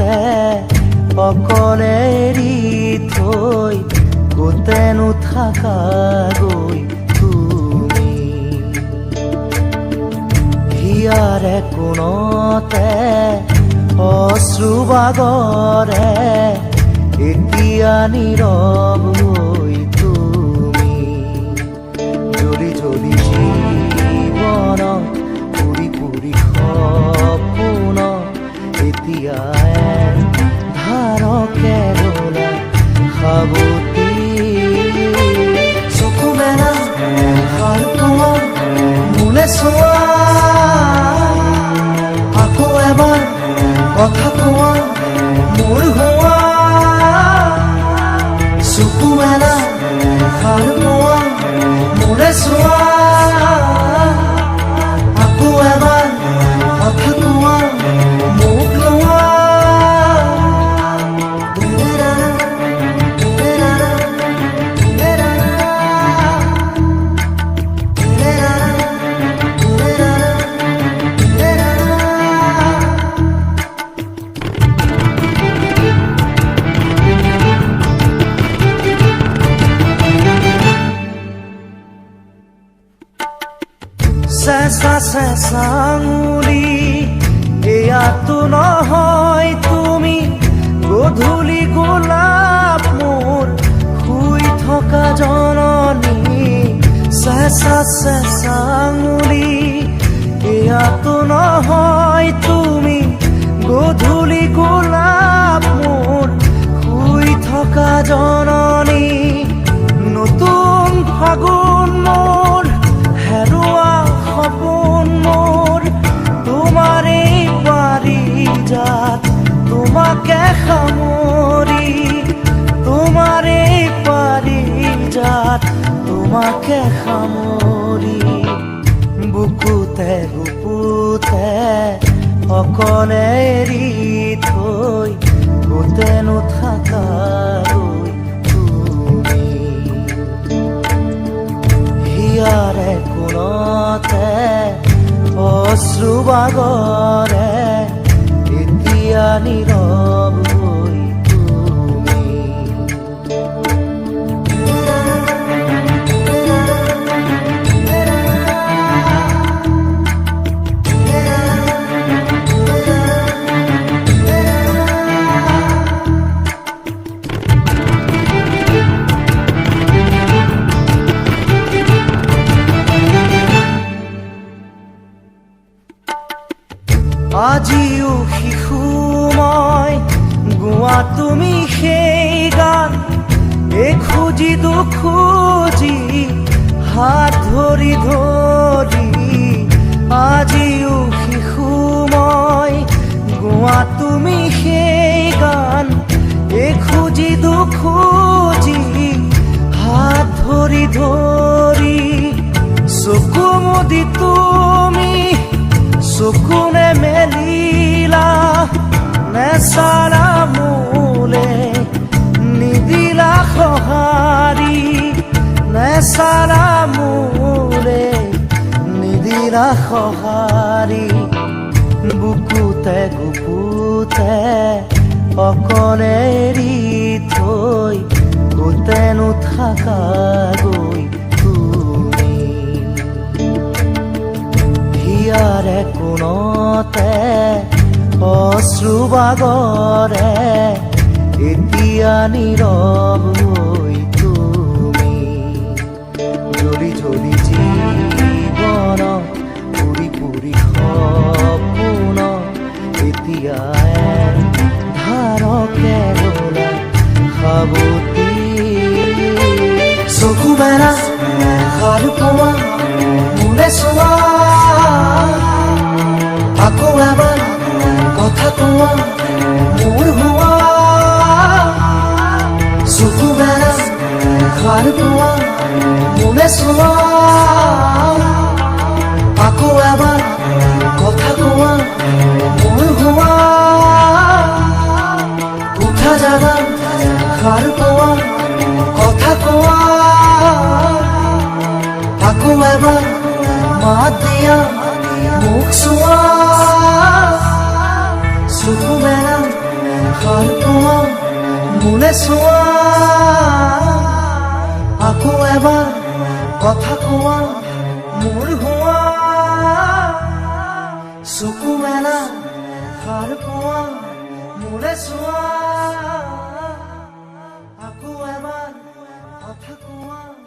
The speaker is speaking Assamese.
বুকুতে অকলে এৰি থৈ ক'তেনো থাকাগৈ তুমি হিয়াৰে কোণতে অশ্ৰুবাগৰে এতিয়া নীৰৱ হৈ তুমি জ্বলি জ্বলি জীৱনত পুৰি পুৰি সপোনত এতিয়া ধাৰকে ৰ'লা সাৱতি চকু মেলা সাৰ পোৱা মোলে চোৱা আকৌ এবাৰ কথা কোৱা মোৰ হোৱা চকু মেলা সাৰ পোৱা মোলে চোৱা আকৌ এবাৰ কথা কোৱা মোক লোৱা চেঁচা চেঁচা আঙুলি এয়াতো নহয় তুমি গধূলি গোলাপ মোৰ শুই থকা জননী চেঁচা চেঁচা আঙুলি এয়াতো নহয় তুমি গধূলি গোলাপ মোৰ শুই থকা জননী নতুন ফাগুন মোৰ হেৰুৱা সপোন মোৰ তোমাৰে পাৰিজাত তোমাকে সামৰি তোমাৰে পাৰিজাত তোমাকে সামৰি বুকুতে বুকুতে অকলে এৰি থৈ ক'তেনো থাকাগৈ তুমি হিয়াৰে কোণতে অশ্ৰুবাগৰে এতিয়া নীৰৱ হৈ তুমি আজিও শিশু মই গোৱা তুমি সেই গান এখুজি দুখুজি হাত ধৰি ধৰি আজিও শিশু মই গোৱা তুমি সেই গান এখুজি দুখুজি হাত ধৰি ধৰি চকু মুদি তুমি চকুনে মেলিলা নেচালা মোলে নিদিলা সঁহাৰি নেচালা মোলে নিদিলা সঁহাৰি বুকুতে গুপুতে অকলে এৰি থৈ ক'তেনো থাকাগৈ তুমি হিয়াৰে কোণতে অশ্ৰুবাগৰে এতিয়া নীৰৱ হৈ তুমি জ্বলি জ্বলি জীৱনত পুৰি পুৰি সপোনত এতিয়া ধাৰকে ৰ'লা সাৱতি চকু মেলা সাৰ পোৱা মোলে চোৱা আকৌ এবাৰ কথা কোৱা মোৰ হোৱা চকু মেলা সাৰ পোৱা মোলে চোৱা আকৌ এবাৰ কথা কোৱা মোৰ হোৱা উঠা জাগা সাৰ পোৱা কথা কোৱা আকৌ এবাৰ মাত দিয়া মুখ চোৱা চকু মেলা এষাৰ কোৱা মোলে চোৱা আকৌ এবাৰ কথা কোৱা মোৰ হোৱা চকু মেলা এষাৰ কোৱা মোলে চোৱা আকৌ এবাৰ কথা কোৱা